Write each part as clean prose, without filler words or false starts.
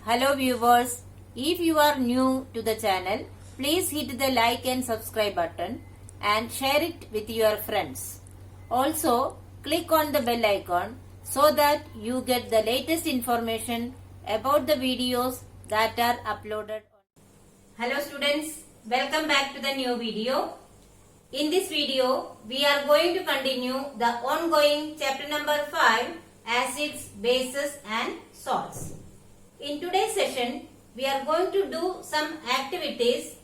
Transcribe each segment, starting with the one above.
Hello viewers, if you are new to the channel, please hit the like and subscribe button and share it with your friends. Also, click on the bell icon so that you get the latest information about the videos that are uploaded. Hello students, welcome back to the new video. In this video, we are going to continue the ongoing chapter number 5, acids, bases and salts. In today's session, we are going to do some activities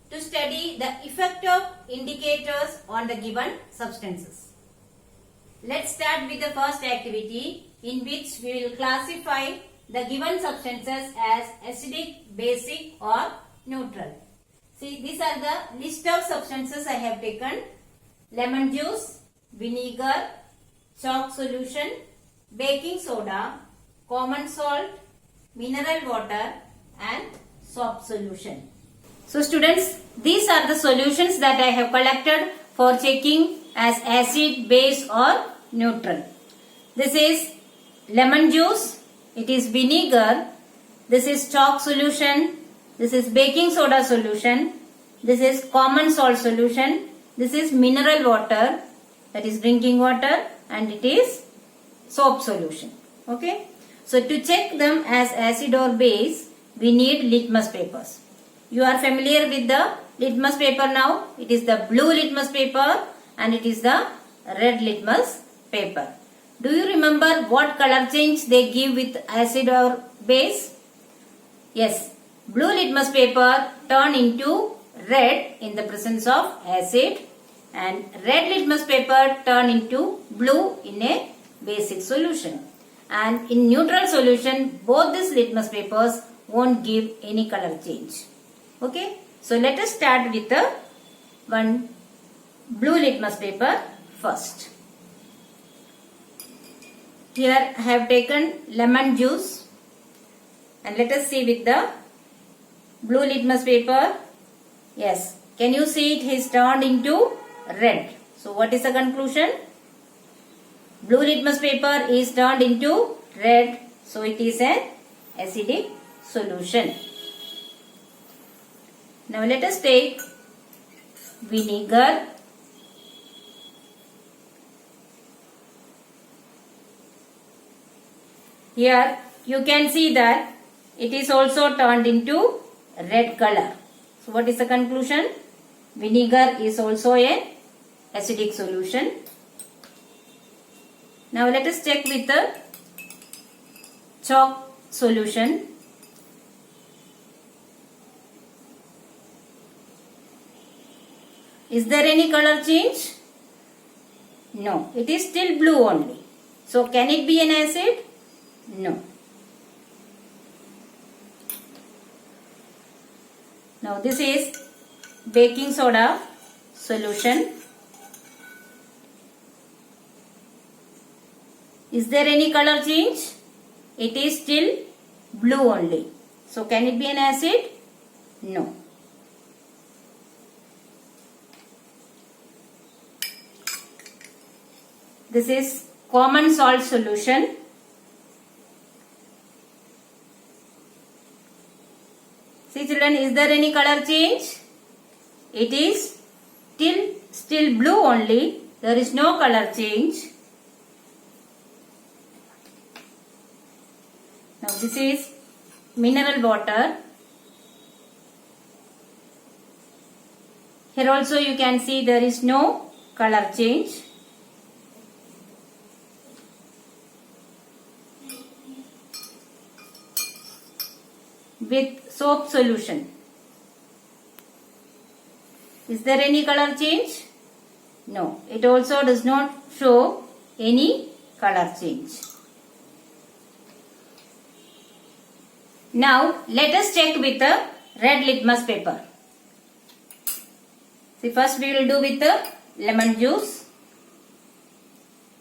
to study the effect of indicators on the given substances. Let's start with the first activity in which we will classify the given substances as acidic, basic or neutral. See, these are the list of substances I have taken: lemon juice, vinegar, chalk solution, baking soda, common salt, mineral water and soap solution. So students, these are the solutions that I have collected for checking as acid, base or neutral. This is lemon juice, it is vinegar, this is chalk solution, this is baking soda solution, this is common salt solution, this is mineral water, that is drinking water, and it is soap solution. Okay. So to check them as acid or base, we need litmus papers. You are familiar with the litmus paper now. It is the blue litmus paper and it is the red litmus paper. Do you remember what color change they give with acid or base? Yes, blue litmus paper turn into red in the presence of acid and red litmus paper turn into blue in a basic solution. And in neutral solution, both these litmus papers won't give any color change. Okay, so let us start with the one blue litmus paper first. Here I have taken lemon juice and let us see with the blue litmus paper. Yes, can you see it is turned into red? So what is the conclusion? Blue litmus paper is turned into red, so it is an acidic solution. Now let us take vinegar. Here you can see that it is also turned into red color. So what is the conclusion? Vinegar is also an acidic solution. Now let us check with the chalk solution. Is there any color change? No, it is still blue only. So can it be an acid? No. Now this is baking soda solution. Is there any color change? It is still blue only. So can it be an acid? No. This is common salt solution. See children, is there any color change? It is still blue only. There is no color change. Now this is mineral water. Here also you can see there is no color change. With soap solution, is there any color change? No, it also does not show any color change. Now let us check with the red litmus paper. See, first we will do with the lemon juice.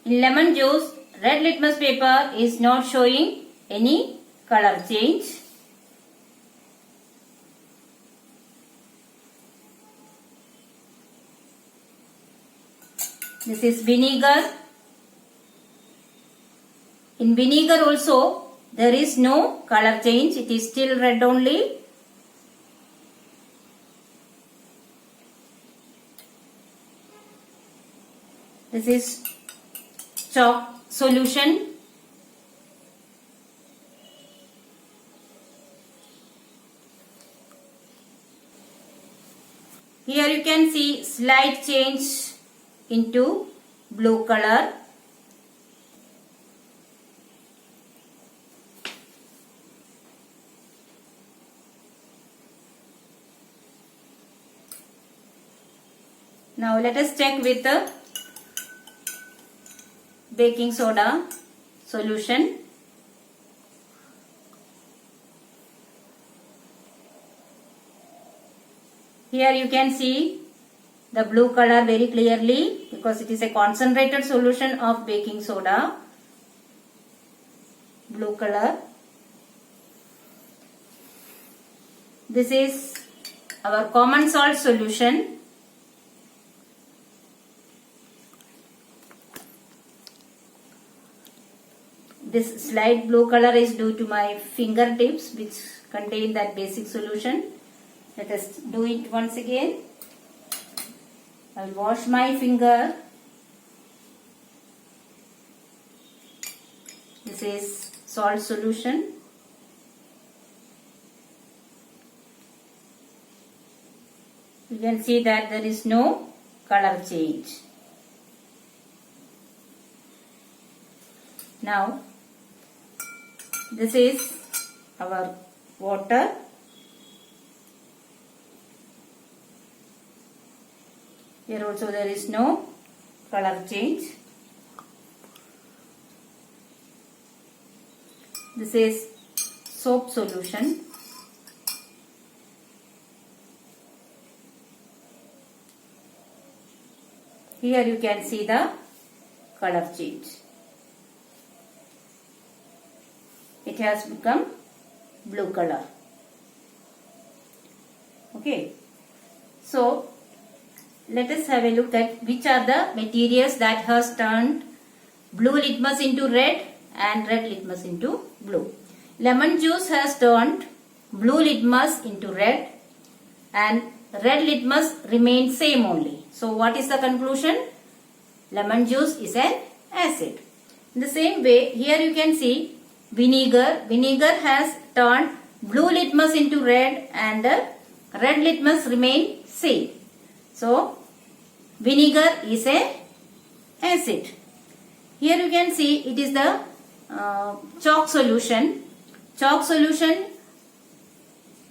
In lemon juice, red litmus paper is not showing any color change. This is vinegar. In vinegar also there is no color change. It is still red only. This is chalk solution. Here you can see slight change into blue color. Now let us check with the baking soda solution. Here you can see the blue color very clearly because it is a concentrated solution of baking soda. Blue color. This is our common salt solution. This slight blue color is due to my fingertips which contain that basic solution. Let us do it once again. I will wash my finger. This is salt solution. You can see that there is no color change. Now, this is our water. Here also there is no color change. This is soap solution. Here you can see the color change. It has become blue color. Okay. So, let us have a look at which are the materials that has turned blue litmus into red and red litmus into blue. Lemon juice has turned blue litmus into red and red litmus remains same only. So what is the conclusion? Lemon juice is an acid. In the same way, here you can see vinegar. Vinegar has turned blue litmus into red and red litmus remain same. So vinegar is a acid. Here you can see it is the chalk solution. Chalk solution,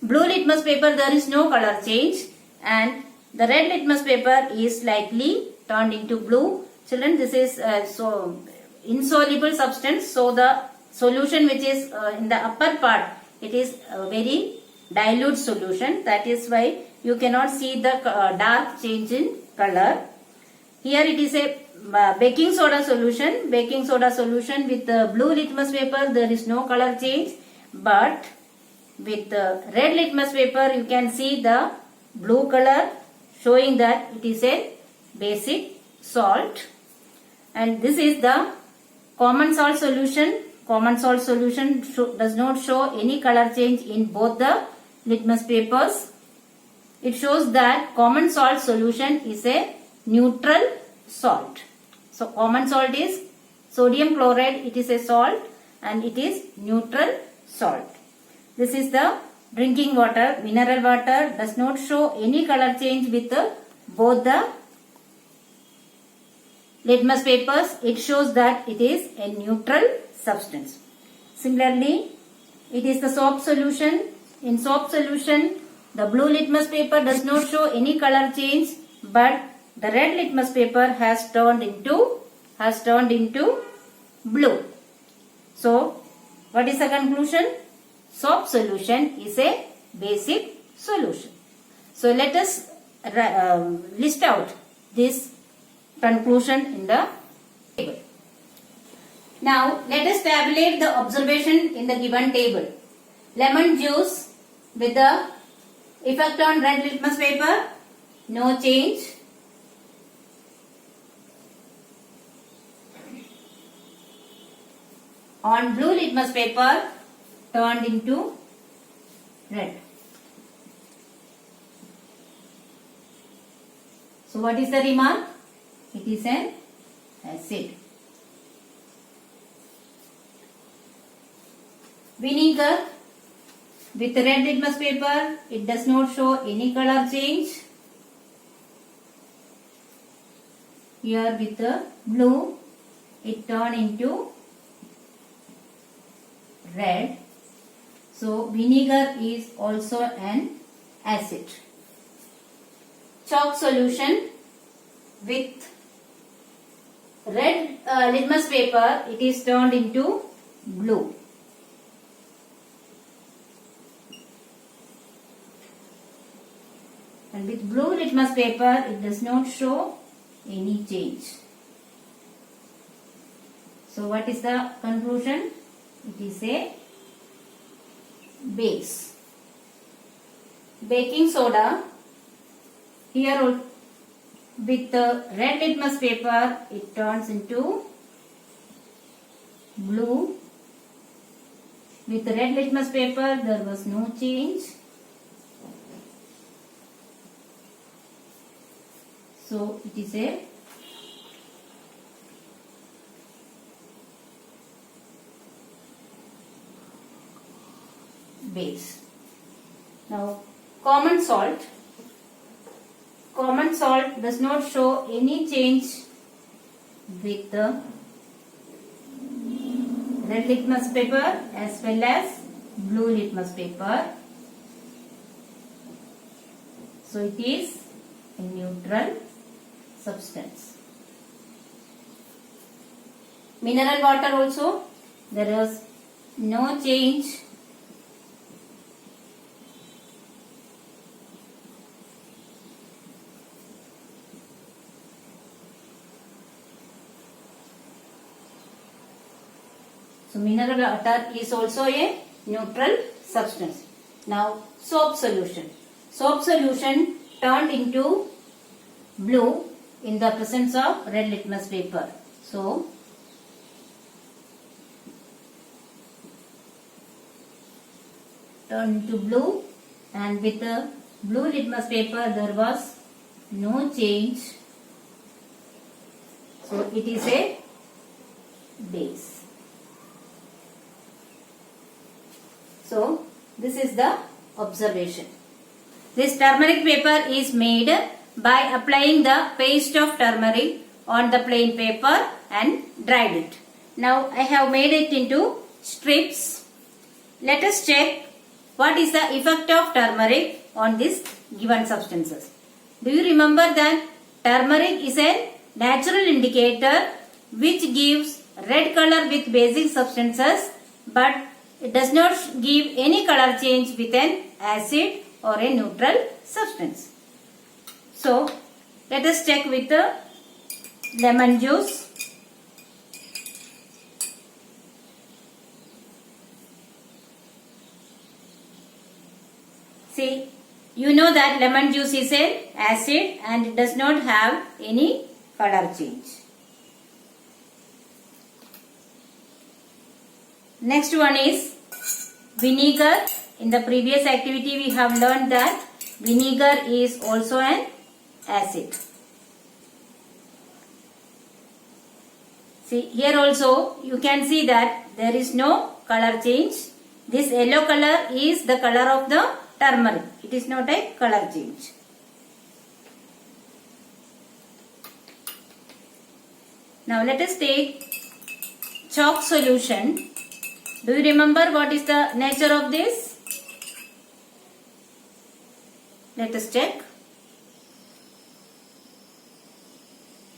blue litmus paper there is no color change and the red litmus paper is slightly turned into blue. Children, this is so insoluble substance. So the solution which is in the upper part, it is a very dilute solution. That is why you cannot see the dark change in color. Here it is a baking soda solution. Baking soda solution with the blue litmus paper there is no color change. But with the red litmus paper you can see the blue color showing that it is a basic salt. And this is the common salt solution. Common salt solution does not show any color change in both the litmus papers. It shows that common salt solution is a neutral salt. So common salt is sodium chloride. It is a salt and it is neutral salt. This is the drinking water. Mineral water does not show any color change with both the litmus papers. It shows that it is a neutral substance. Similarly, it is the soap solution. In soap solution, the blue litmus paper does not show any color change, but the red litmus paper has turned into blue. So, what is the conclusion? Soap solution is a basic solution. So, let us list out this conclusion in the table. Now, let us tabulate the observation in the given table. Lemon juice with the effect on red litmus paper, no change. on blue litmus paper turned into red. So what is the remark? It is an acid. Vinegar with red litmus paper, it does not show any color change. Here with the blue, it turned into red. So vinegar is also an acid. Chalk solution with red litmus paper, it is turned into blue. And with blue litmus paper, it does not show any change. So what is the conclusion? It is a base. Baking soda, here with the red litmus paper, it turns into blue. With the red litmus paper, there was no change. So it is a base. Now common salt. Common salt does not show any change with the red litmus paper as well as blue litmus paper. So it is a neutral substance. Mineral water also, there is no change. So mineral water is also a neutral substance. Now soap solution. Soap solution turned into blue in the presence of red litmus paper. So turned into blue, and with the blue litmus paper there was no change. So it is a base. So this is the observation. This turmeric paper is made by applying the paste of turmeric on the plain paper and dried it. Now I have made it into strips. Let us check what is the effect of turmeric on these given substances. Do you remember that turmeric is a natural indicator which gives red color with basic substances, but it does not give any color change with an acid or a neutral substance. So let us check with the lemon juice. See, you know that lemon juice is an acid and it does not have any color change. Next one is vinegar. In the previous activity we have learned that vinegar is also an acid. See, here also you can see that there is no color change. This yellow color is the color of the turmeric. It is not a color change. Now let us take chalk solution. Do you remember what is the nature of this? Let us check.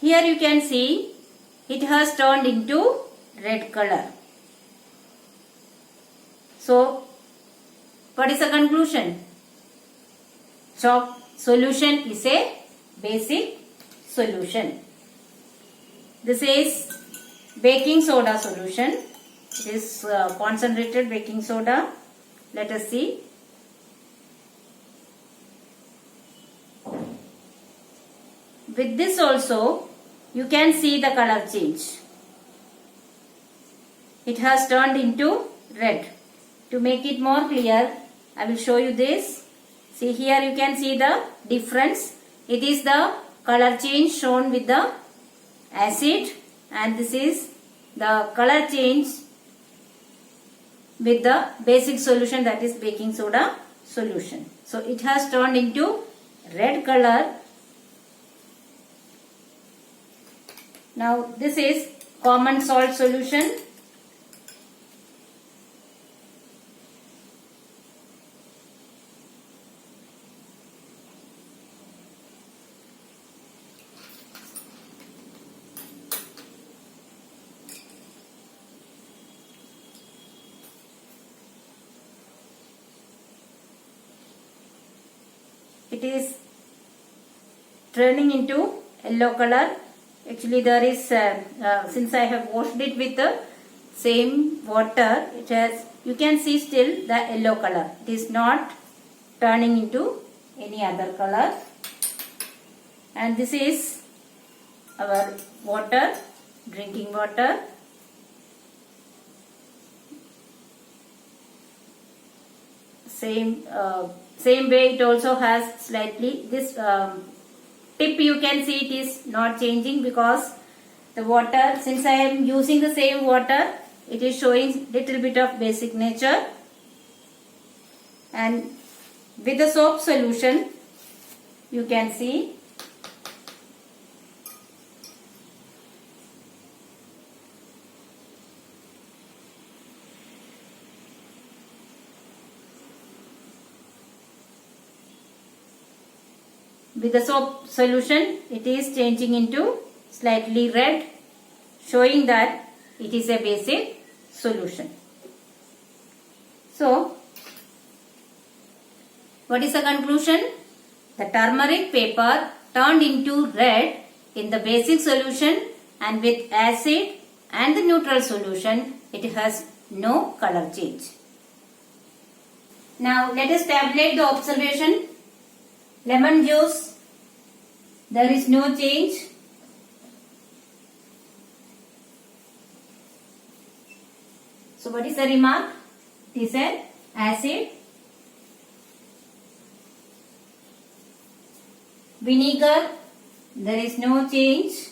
Here you can see it has turned into red color. So what is the conclusion? Chalk solution is a basic solution. This is baking soda solution. It is concentrated baking soda. Let us see. With this also you can see the color change. it has turned into red. To make it more clear, I will show you this. See, here you can see the difference. It is the color change shown with the acid, and this is the color change with the basic solution, that is baking soda solution. So it has turned into red color. Now this is common salt solution. It is turning into yellow color. Actually there is, since I have washed it with the same water, it has, you can see still the yellow color. It is not turning into any other color. And this is our water, drinking water. Same way it also has slightly this tip, you can see it is not changing because the water, since I am using the same water, it is showing little bit of basic nature. And with the soap solution, you can see with the soap solution, it is changing into slightly red, showing that it is a basic solution. So, what is the conclusion? The turmeric paper turned into red in the basic solution, and with acid and the neutral solution, it has no color change. Now, let us tabulate the observation. Lemon juice, there is no change. So what is the remark? It is an acid. Vinegar, there is no change.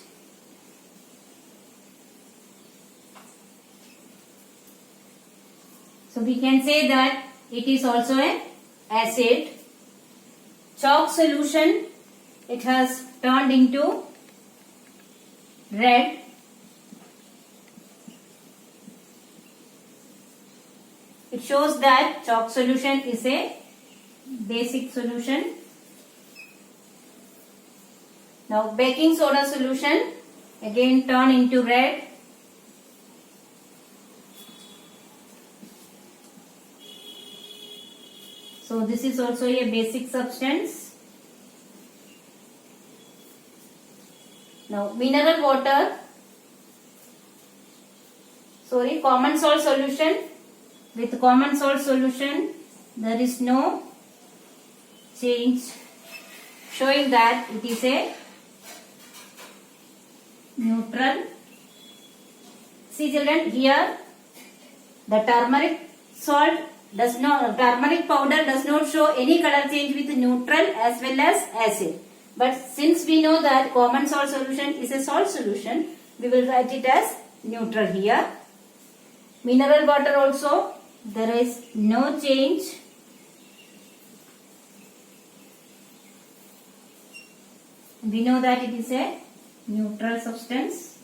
So we can say that it is also an acid. Chalk solution, it has turned into red. It shows that chalk solution is a basic solution. Now baking soda solution again turn into red. So this is also a basic substance. Now mineral water, common salt solution. With common salt solution, there is no change, showing that it is a neutral. See children, here the turmeric powder does not show any color change with neutral as well as acid. But since we know that common salt solution is a salt solution, we will write it as neutral here. Mineral water also, there is no change. We know that it is a neutral substance.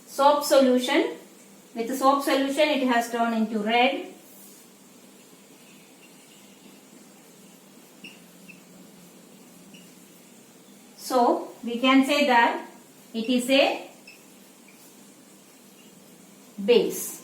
Soap solution, with the soap solution it has turned into red. So we can say that it is a base.